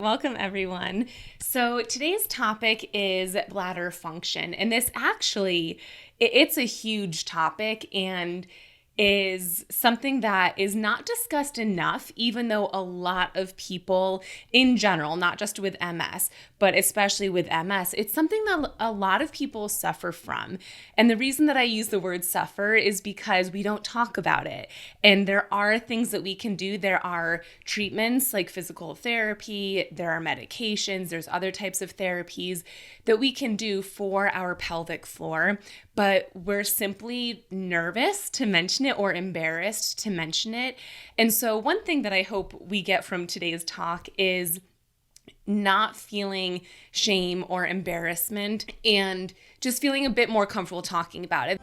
Welcome, everyone. So today's topic is bladder function, and this actually, it's a huge topic and is something that is not discussed enough, even though a lot of people in general, not just with MS, but especially with MS, it's something that a lot of people suffer from. And the reason that I use the word suffer is because we don't talk about it. And there are things that we can do. There are treatments like physical therapy, there are medications, there's other types of therapies that we can do for our pelvic floor, but we're simply nervous to mention it or embarrassed to mention it. And so one thing that I hope we get from today's talk is not feeling shame or embarrassment and just feeling a bit more comfortable talking about it.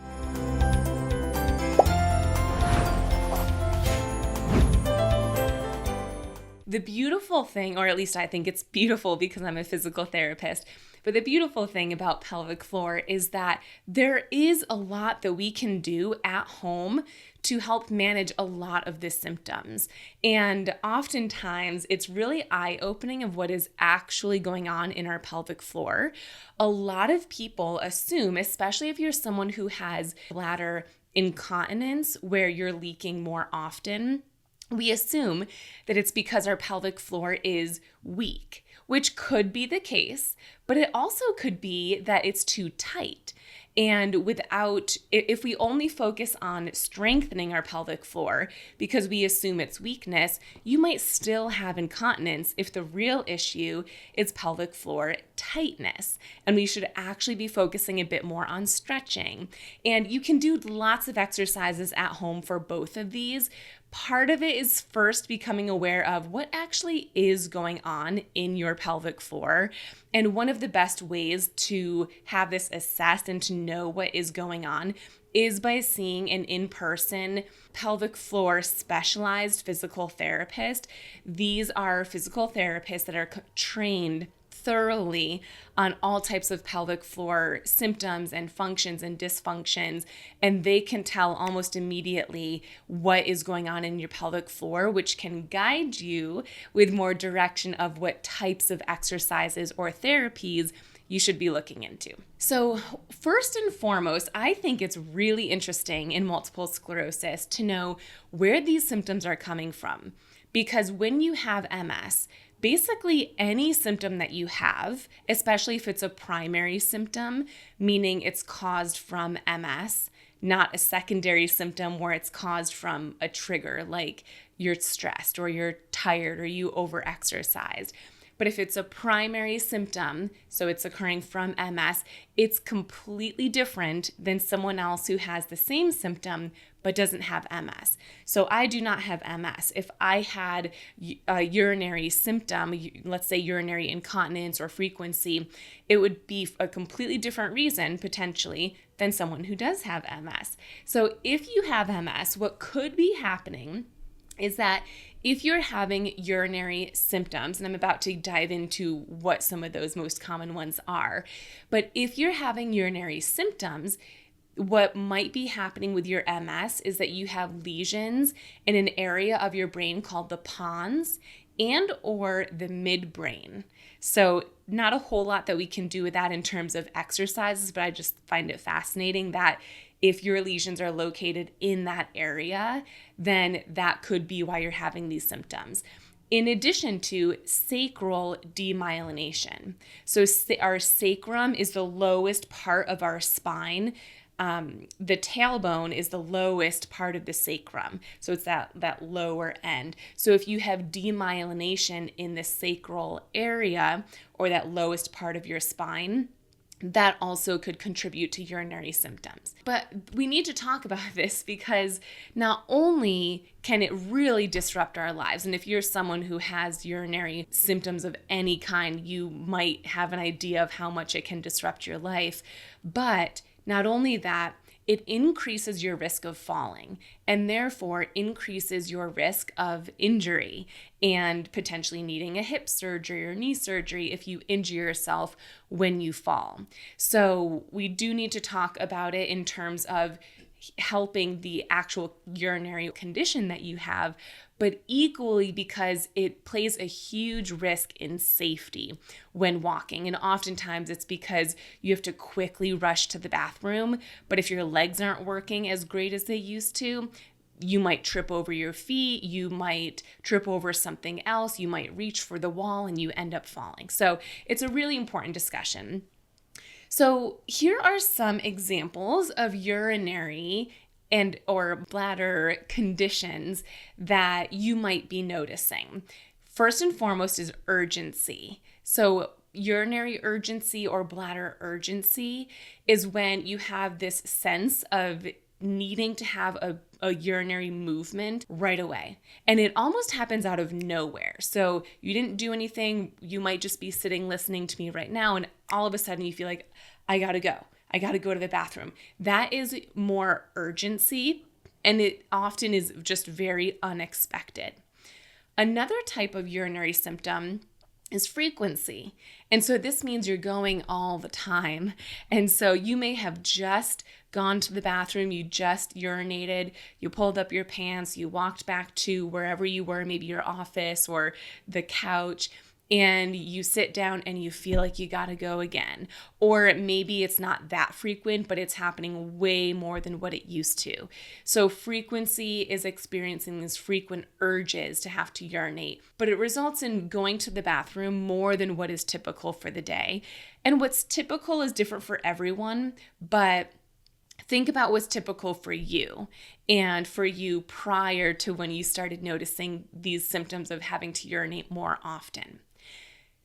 The beautiful thing, or at least I think it's beautiful because I'm a physical therapist, but the beautiful thing about pelvic floor is that there is a lot that we can do at home to help manage a lot of the symptoms. And oftentimes it's really eye-opening of what is actually going on in our pelvic floor. A lot of people assume, especially if you're someone who has bladder incontinence where you're leaking more often, we assume that it's because our pelvic floor is weak, which could be the case, but it also could be that it's too tight. And if we only focus on strengthening our pelvic floor because we assume it's weakness, you might still have incontinence if the real issue is pelvic floor tightness. And we should actually be focusing a bit more on stretching. And you can do lots of exercises at home for both of these. Part of it is first becoming aware of what actually is going on in your pelvic floor. And one of the best ways to have this assessed and to know what is going on is by seeing an in-person pelvic floor specialized physical therapist. These are physical therapists that are trained thoroughly on all types of pelvic floor symptoms and functions and dysfunctions, and they can tell almost immediately what is going on in your pelvic floor, which can guide you with more direction of what types of exercises or therapies you should be looking into. So first and foremost, I think it's really interesting in multiple sclerosis to know where these symptoms are coming from, because when you have MS, basically any symptom that you have, especially if it's a primary symptom, meaning it's caused from MS, not a secondary symptom where it's caused from a trigger like you're stressed or you're tired or you overexercised. But if it's a primary symptom, so it's occurring from MS, it's completely different than someone else who has the same symptom but doesn't have MS. So I do not have MS. If I had a urinary symptom, let's say urinary incontinence or frequency, it would be a completely different reason potentially than someone who does have MS. So if you have MS, what could be happening is that if you're having urinary symptoms, and I'm about to dive into what some of those most common ones are, but if you're having urinary symptoms, what might be happening with your MS is that you have lesions in an area of your brain called the pons and or the midbrain. So not a whole lot that we can do with that in terms of exercises, but I just find it fascinating that if your lesions are located in that area, then that could be why you're having these symptoms. In addition to sacral demyelination. So our sacrum is the lowest part of our spine. The tailbone is the lowest part of the sacrum. So it's that lower end. So if you have demyelination in the sacral area or that lowest part of your spine, that also could contribute to urinary symptoms. But we need to talk about this because not only can it really disrupt our lives, and if you're someone who has urinary symptoms of any kind, you might have an idea of how much it can disrupt your life, but not only that, it increases your risk of falling and therefore increases your risk of injury and potentially needing a hip surgery or knee surgery if you injure yourself when you fall. So we do need to talk about it in terms of helping the actual urinary condition that you have, but equally because it plays a huge risk in safety when walking. And oftentimes it's because you have to quickly rush to the bathroom, but if your legs aren't working as great as they used to, you might trip over your feet, you might trip over something else, you might reach for the wall and you end up falling. So it's a really important discussion. So here are some examples of urinary and or bladder conditions that you might be noticing. First and foremost is urgency. So urinary urgency or bladder urgency is when you have this sense of needing to have a urinary movement right away. And it almost happens out of nowhere. So you didn't do anything. You might just be sitting listening to me right now, and all of a sudden you feel like, I gotta go. I gotta go to the bathroom. That is more urgency, and it often is just very unexpected. Another type of urinary symptom is frequency. And so this means you're going all the time. And so you may have just gone to the bathroom, you just urinated, you pulled up your pants, you walked back to wherever you were, maybe your office or the couch, and you sit down and you feel like you gotta go again. Or maybe it's not that frequent, but it's happening way more than what it used to. So frequency is experiencing these frequent urges to have to urinate, but it results in going to the bathroom more than what is typical for the day. And what's typical is different for everyone, but think about what's typical for you and for you prior to when you started noticing these symptoms of having to urinate more often.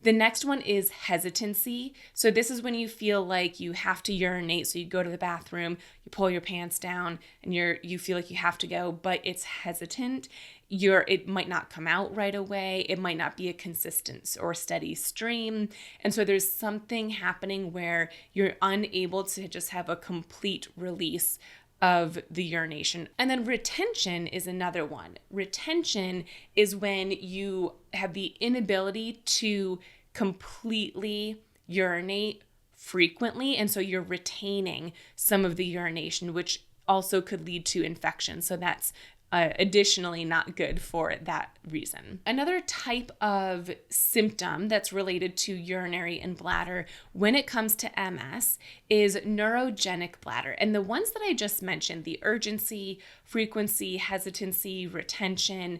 The next one is hesitancy. So this is when you feel like you have to urinate. So you go to the bathroom, you pull your pants down, and you feel like you have to go, but it's hesitant. It might not come out right away. It might not be a consistent or steady stream. And so there's something happening where you're unable to just have a complete release of the urination. And then retention is another one. Retention is when you have the inability to completely urinate frequently, and so you're retaining some of the urination, which also could lead to infection. So that's additionally not good for that reason. Another type of symptom that's related to urinary and bladder when it comes to MS is neurogenic bladder. And the ones that I just mentioned, the urgency, frequency, hesitancy, retention,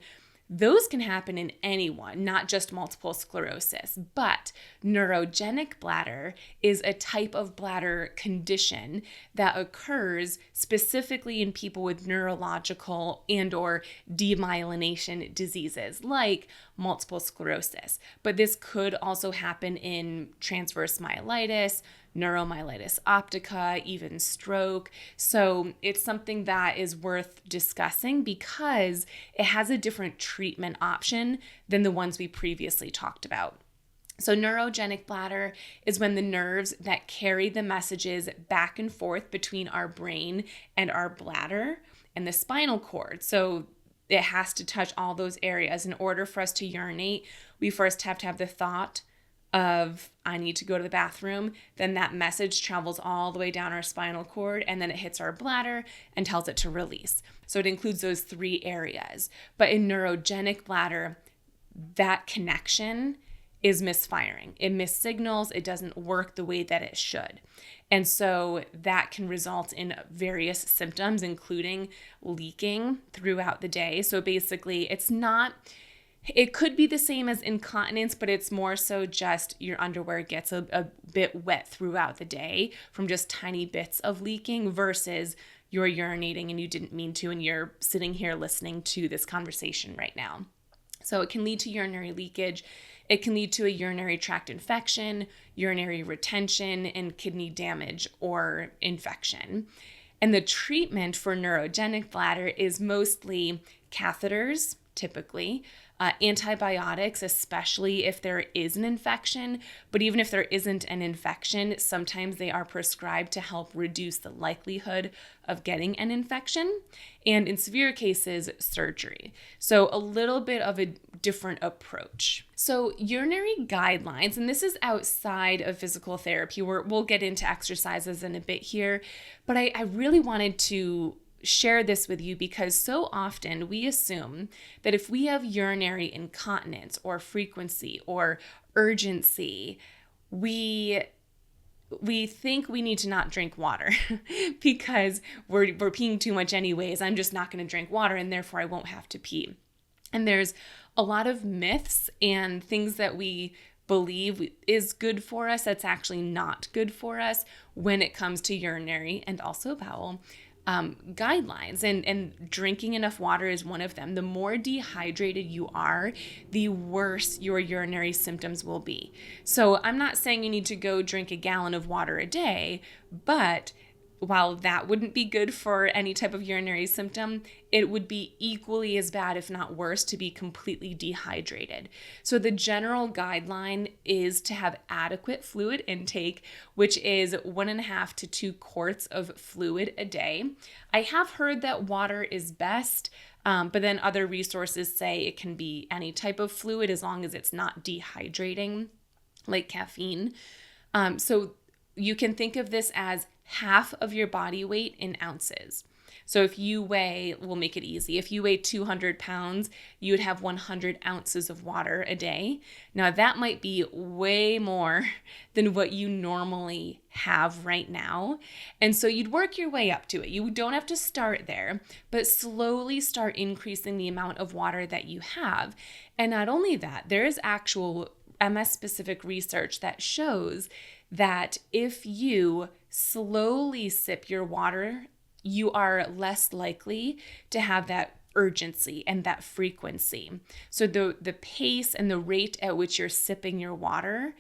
those can happen in anyone, not just multiple sclerosis. But neurogenic bladder is a type of bladder condition that occurs specifically in people with neurological and or demyelination diseases like multiple sclerosis. But this could also happen in transverse myelitis, neuromyelitis optica, even stroke. So it's something that is worth discussing because it has a different treatment option than the ones we previously talked about. So neurogenic bladder is when the nerves that carry the messages back and forth between our brain and our bladder and the spinal cord. So it has to touch all those areas. In order for us to urinate, we first have to have the thought of I need to go to the bathroom, then that message travels all the way down our spinal cord and then it hits our bladder and tells it to release. So it includes those three areas. But in neurogenic bladder, that connection is misfiring. It missignals, it doesn't work the way that it should. And so that can result in various symptoms, including leaking throughout the day. So basically, it could be the same as incontinence, but it's more so just your underwear gets a bit wet throughout the day from just tiny bits of leaking versus you're urinating and you didn't mean to and you're sitting here listening to this conversation right now. So it can lead to urinary leakage. It can lead to a urinary tract infection, urinary retention, and kidney damage or infection. And the treatment for neurogenic bladder is mostly catheters, typically, antibiotics, especially if there is an infection. But even if there isn't an infection, sometimes they are prescribed to help reduce the likelihood of getting an infection. And in severe cases, surgery. So a little bit of a different approach. So urinary guidelines, and this is outside of physical therapy, we'll get into exercises in a bit here, but I really wanted to share this with you because so often we assume that if we have urinary incontinence or frequency or urgency, we think we need to not drink water because we're peeing too much anyways. I'm just not going to drink water and therefore I won't have to pee. And there's a lot of myths and things that we believe is good for us that's actually not good for us when it comes to urinary and also bowel guidelines, and drinking enough water is one of them. The more dehydrated you are, the worse your urinary symptoms will be. So I'm not saying you need to go drink a gallon of water a day, but while that wouldn't be good for any type of urinary symptom, it would be equally as bad, if not worse, to be completely dehydrated. So the general guideline is to have adequate fluid intake, which is 1.5 to 2 quarts of fluid a day. I have heard that water is best, but then other resources say it can be any type of fluid as long as it's not dehydrating, like caffeine. So you can think of this as half of your body weight in ounces. So if you weigh, we'll make it easy. If you weigh 200 pounds, you would have 100 ounces of water a day. Now that might be way more than what you normally have right now. And so you'd work your way up to it. You don't have to start there, but slowly start increasing the amount of water that you have. And not only that, there is actual MS-specific research that shows that if you slowly sip your water, you are less likely to have that urgency and that frequency. So the pace and the rate at which you're sipping your water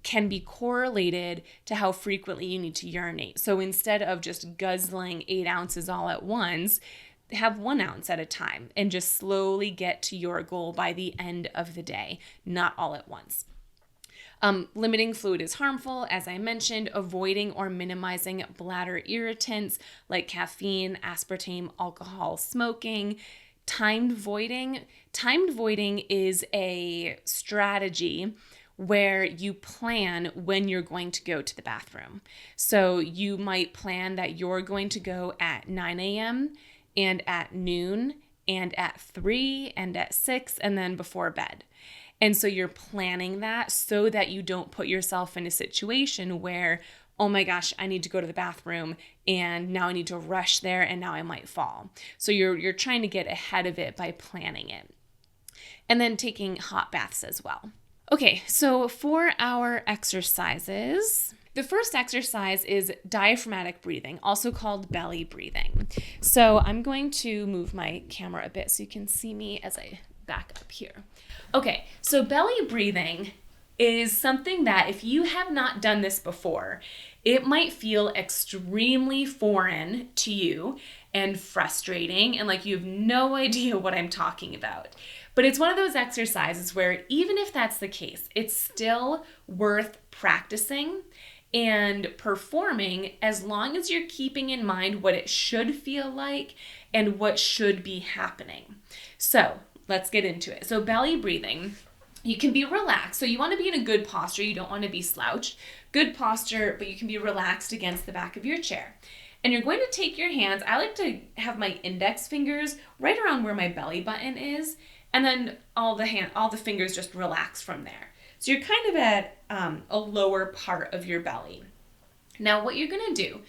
can be correlated to how frequently you need to urinate. So instead of just guzzling 8 ounces all at once, have 1 ounce at a time and just slowly get to your goal by the end of the day, not all at once. Limiting fluid is harmful, as I mentioned. Avoiding or minimizing bladder irritants like caffeine, aspartame, alcohol, smoking. Timed voiding. Timed voiding is a strategy where you plan when you're going to go to the bathroom. So you might plan that you're going to go at 9 a.m. and at noon and at 3 and at 6 and then before bed. And so you're planning that so that you don't put yourself in a situation where, oh my gosh, I need to go to the bathroom and now I need to rush there and now I might fall. So you're trying to get ahead of it by planning it. And then taking hot baths as well. Okay, so for our exercises, the first exercise is diaphragmatic breathing, also called belly breathing. So I'm going to move my camera a bit so you can see me as I back up here. Okay, so belly breathing is something that if you have not done this before, it might feel extremely foreign to you and frustrating and like you have no idea what I'm talking about. But it's one of those exercises where even if that's the case, it's still worth practicing and performing as long as you're keeping in mind what it should feel like and what should be happening. So let's get into it. So belly breathing, you can be relaxed. So you want to be in a good posture. You don't want to be slouched. Good posture, but you can be relaxed against the back of your chair. And you're going to take your hands. I like to have my index fingers right around where my belly button is, and then all the fingers just relax from there. So you're kind of at a lower part of your belly. Now what you're going to do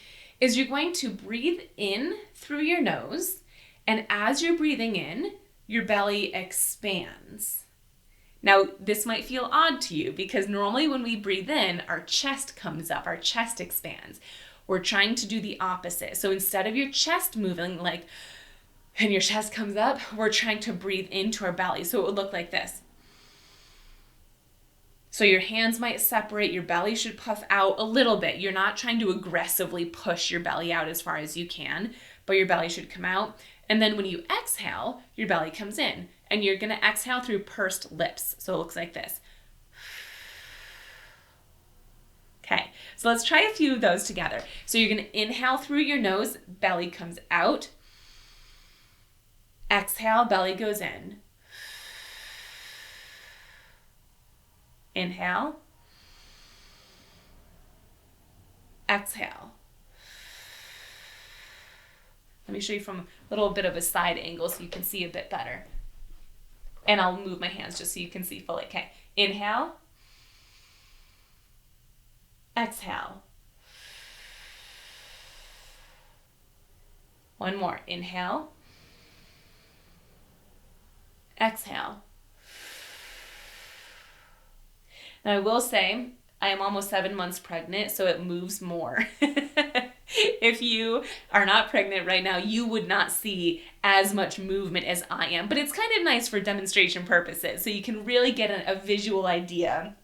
is you're going to breathe in through your nose, and as you're breathing in, your belly expands. Now, this might feel odd to you because normally when we breathe in, our chest comes up, our chest expands. We're trying to do the opposite. So instead of your chest moving and your chest comes up, we're trying to breathe into our belly. So it would look like this. So your hands might separate, your belly should puff out a little bit. You're not trying to aggressively push your belly out as far as you can, but your belly should come out. And then when you exhale, your belly comes in. And you're going to exhale through pursed lips. So it looks like this. Okay, so let's try a few of those together. So you're going to inhale through your nose, belly comes out. Exhale, belly goes in. Inhale. Exhale. Let me show you from a little bit of a side angle so you can see a bit better. And I'll move my hands just so you can see fully. Okay, inhale. Exhale. One more. Inhale. Exhale. Now I will say, I am almost 7 months pregnant, so it moves more. If you are not pregnant right now, you would not see as much movement as I am. But it's kind of nice for demonstration purposes, so you can really get a visual idea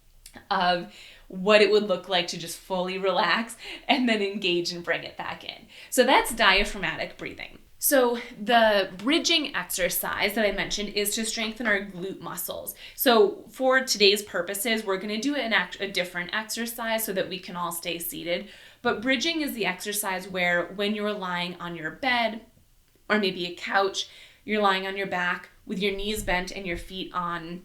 of what it would look like to just fully relax and then engage and bring it back in. So that's diaphragmatic breathing. So the bridging exercise that I mentioned is to strengthen our glute muscles. So for today's purposes, we're going to do a different exercise so that we can all stay seated. But bridging is the exercise where when you're lying on your bed or maybe a couch, you're lying on your back with your knees bent and your feet on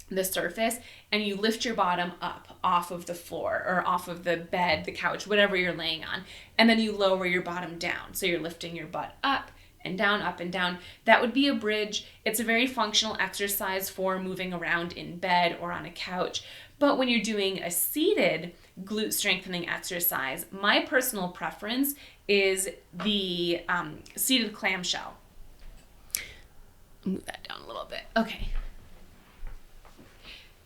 the surface, and you lift your bottom up off of the floor or off of the bed, the couch, whatever you're laying on, and then you lower your bottom down. So you're lifting your butt up and down, up and down. That would be a bridge. It's a very functional exercise for moving around in bed or on a couch. But when you're doing a seated glute strengthening exercise, my personal preference is the seated clamshell. Move that down a little bit. Okay.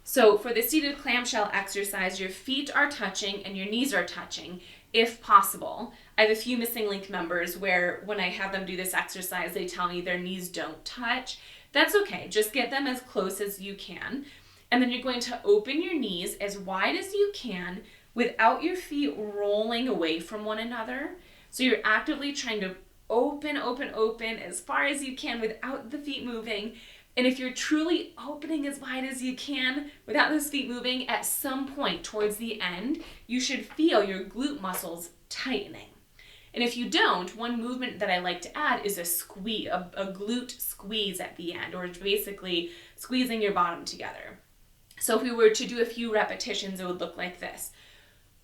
So for the seated clamshell exercise, your feet are touching and your knees are touching, if possible. I have a few missing link members where when I have them do this exercise, they tell me their knees don't touch. That's okay. Just get them as close as you can. And then you're going to open your knees as wide as you can without your feet rolling away from one another. So you're actively trying to open as far as you can without the feet moving. And if you're truly opening as wide as you can without those feet moving, at some point towards the end, you should feel your glute muscles tightening. And if you don't, one movement that I like to add is a squeeze, a glute squeeze at the end, or basically squeezing your bottom together. So if we were to do a few repetitions, it would look like this.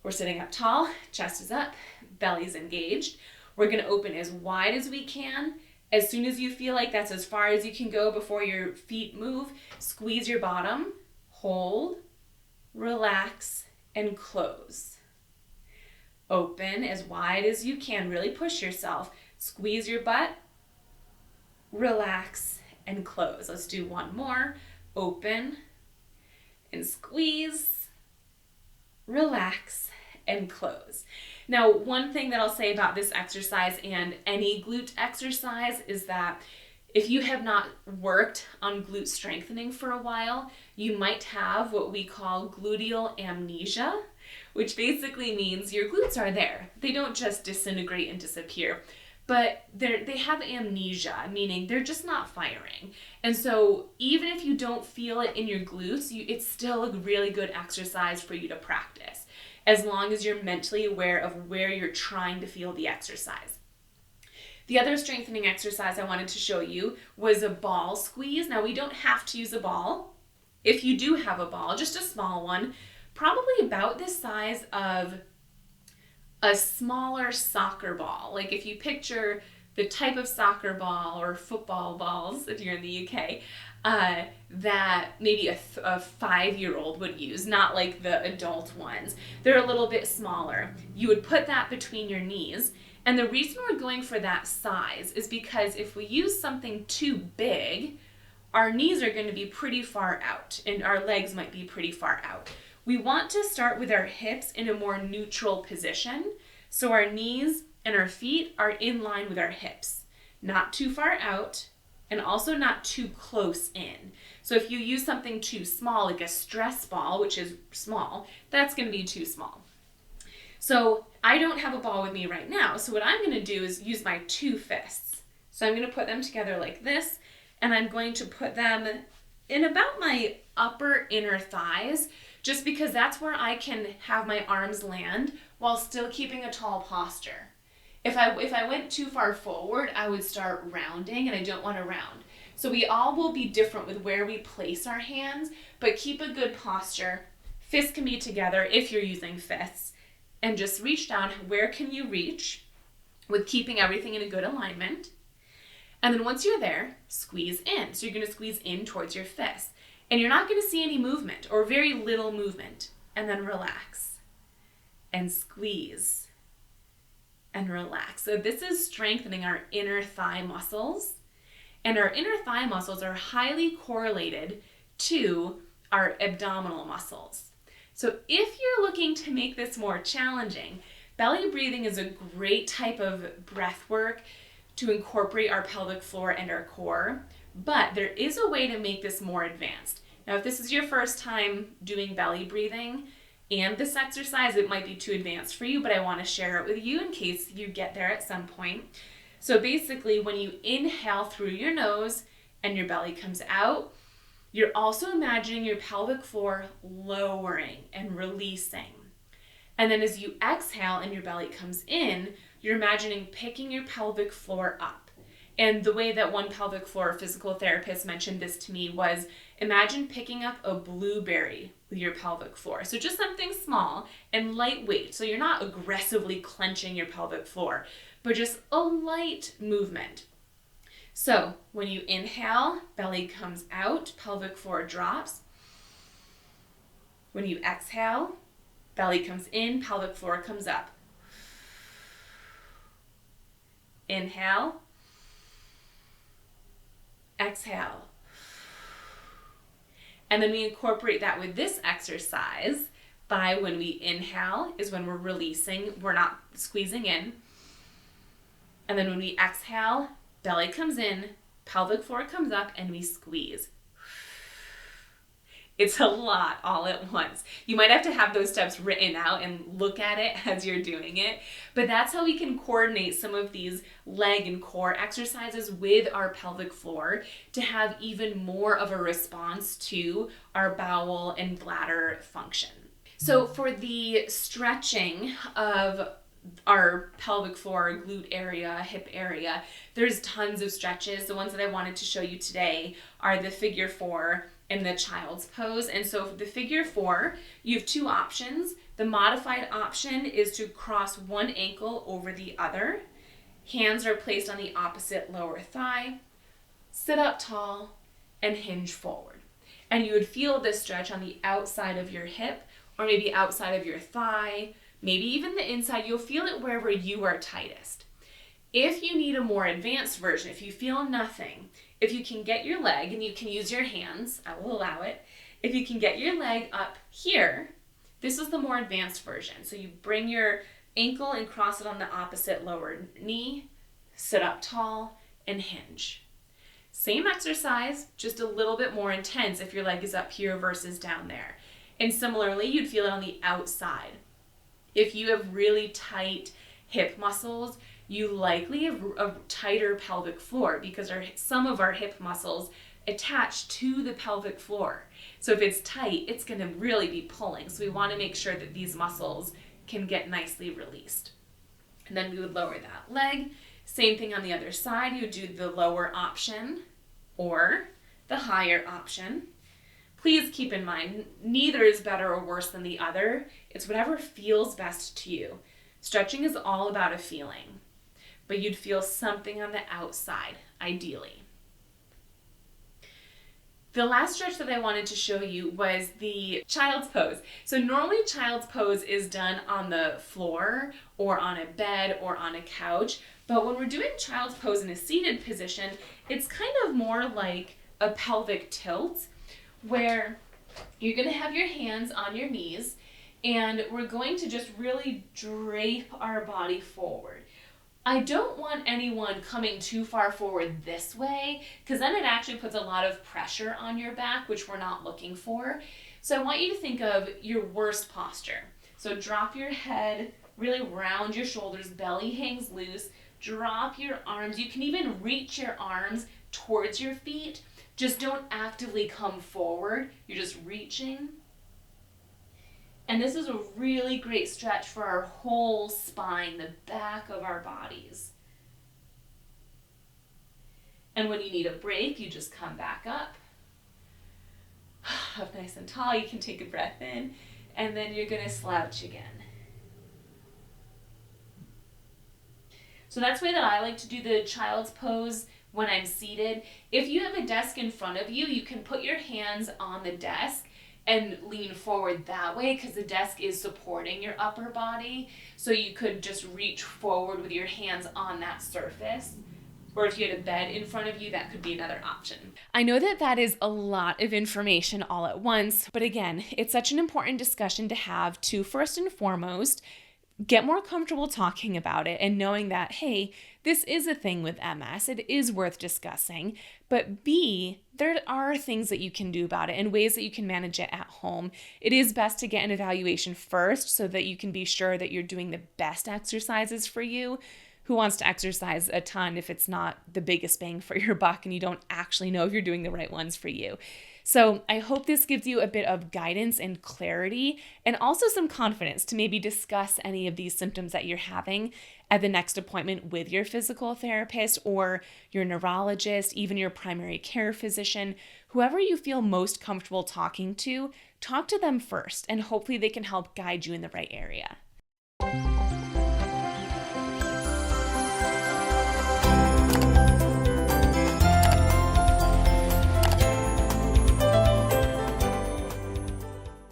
We're sitting up tall, chest is up, belly's engaged. We're going to open as wide as we can. As soon as you feel like that's as far as you can go before your feet move, squeeze your bottom, hold, relax, and close. Open as wide as you can, really push yourself. Squeeze your butt, relax, and close. Let's do one more. Open and squeeze, relax, and close. Now, one thing that I'll say about this exercise and any glute exercise is that if you have not worked on glute strengthening for a while, you might have what we call gluteal amnesia, which basically means your glutes are there. They don't just disintegrate and disappear, but they have amnesia, meaning they're just not firing. And so even if you don't feel it in your glutes, it's still a really good exercise for you to practice, as long as you're mentally aware of where you're trying to feel the exercise. The other strengthening exercise I wanted to show you was a ball squeeze. Now, we don't have to use a ball. If you do have a ball, just a small one, probably about the size of a smaller soccer ball. Like if you picture the type of soccer ball or football balls, if you're in the UK, that maybe a 5-year-old would use, not like the adult ones. They're a little bit smaller. You would put that between your knees. And the reason we're going for that size is because if we use something too big, our knees are going to be pretty far out and our legs might be pretty far out. We want to start with our hips in a more neutral position, so our knees and our feet are in line with our hips, not too far out and also not too close in. So if you use something too small, like a stress ball, which is small, that's going to be too small. So I don't have a ball with me right now, so what I'm going to do is use my 2 fists. So I'm going to put them together like this, and I'm going to put them in about my upper inner thighs, just because that's where I can have my arms land while still keeping a tall posture. If I went too far forward, I would start rounding, and I don't want to round. So we all will be different with where we place our hands, but keep a good posture. Fists can be together if you're using fists, and just reach down. Where can you reach with keeping everything in a good alignment? And then once you're there, squeeze in. So you're going to squeeze in towards your fist. And you're not going to see any movement or very little movement. And then relax and squeeze and relax. So this is strengthening our inner thigh muscles. And our inner thigh muscles are highly correlated to our abdominal muscles. So if you're looking to make this more challenging, belly breathing is a great type of breath work to incorporate our pelvic floor and our core, but there is a way to make this more advanced. Now, if this is your first time doing belly breathing and this exercise, it might be too advanced for you, but I want to share it with you in case you get there at some point. So basically, when you inhale through your nose and your belly comes out, you're also imagining your pelvic floor lowering and releasing. And then as you exhale and your belly comes in, you're imagining picking your pelvic floor up. And the way that one pelvic floor physical therapist mentioned this to me was, imagine picking up a blueberry with your pelvic floor. So just something small and lightweight. So you're not aggressively clenching your pelvic floor, but just a light movement. So when you inhale, belly comes out, pelvic floor drops. When you exhale, belly comes in, pelvic floor comes up. Inhale. Exhale. And then we incorporate that with this exercise by when we inhale is when we're releasing, we're not squeezing in. And then when we exhale, belly comes in, pelvic floor comes up, and we squeeze. It's a lot all at once. You might have to have those steps written out and look at it as you're doing it, but that's how we can coordinate some of these leg and core exercises with our pelvic floor to have even more of a response to our bowel and bladder function. So for the stretching of our pelvic floor, glute area, hip area, there's tons of stretches. The ones that I wanted to show you today are the figure 4 and the child's pose. And so for the figure 4, you have two options. The modified option is to cross one ankle over the other. Hands are placed on the opposite lower thigh. Sit up tall and hinge forward. And you would feel this stretch on the outside of your hip or maybe outside of your thigh, maybe even the inside. You'll feel it wherever you are tightest. If you need a more advanced version, if you feel nothing, if you can get your leg, and you can use your hands, I will allow it. If you can get your leg up here, this is the more advanced version. So you bring your ankle and cross it on the opposite lower knee, sit up tall, and hinge. Same exercise, just a little bit more intense if your leg is up here versus down there. And similarly, you'd feel it on the outside. If you have really tight hip muscles, you likely have a tighter pelvic floor because some of our hip muscles attach to the pelvic floor. So if it's tight, it's going to really be pulling. So we want to make sure that these muscles can get nicely released. And then we would lower that leg. Same thing on the other side. You would do the lower option or the higher option. Please keep in mind, neither is better or worse than the other. It's whatever feels best to you. Stretching is all about a feeling, but you'd feel something on the outside, ideally. The last stretch that I wanted to show you was the child's pose. So normally child's pose is done on the floor or on a bed or on a couch, but when we're doing child's pose in a seated position, it's kind of more like a pelvic tilt where you're going to have your hands on your knees and we're going to just really drape our body forward. I don't want anyone coming too far forward this way because then it actually puts a lot of pressure on your back, which we're not looking for. So I want you to think of your worst posture. So drop your head, really round your shoulders, belly hangs loose, drop your arms. You can even reach your arms towards your feet. Just don't actively come forward. You're just reaching. And this is a really great stretch for our whole spine, the back of our bodies. And when you need a break, you just come back up nice and tall. You can take a breath in, and then you're going to slouch again. So that's the way that I like to do the child's pose when I'm seated. If you have a desk in front of you, you can put your hands on the desk and lean forward that way because the desk is supporting your upper body. So you could just reach forward with your hands on that surface. Or if you had a bed in front of you, that could be another option. I know that that is a lot of information all at once, but again, it's such an important discussion to have to, first and foremost, get more comfortable talking about it and knowing that, hey, this is a thing with MS. It is worth discussing. But B, there are things that you can do about it and ways that you can manage it at home. It is best to get an evaluation first so that you can be sure that you're doing the best exercises for you. Who wants to exercise a ton if it's not the biggest bang for your buck and you don't actually know if you're doing the right ones for you? So I hope this gives you a bit of guidance and clarity and also some confidence to maybe discuss any of these symptoms that you're having at the next appointment with your physical therapist or your neurologist, even your primary care physician, whoever you feel most comfortable talking to, talk to them first and hopefully they can help guide you in the right area.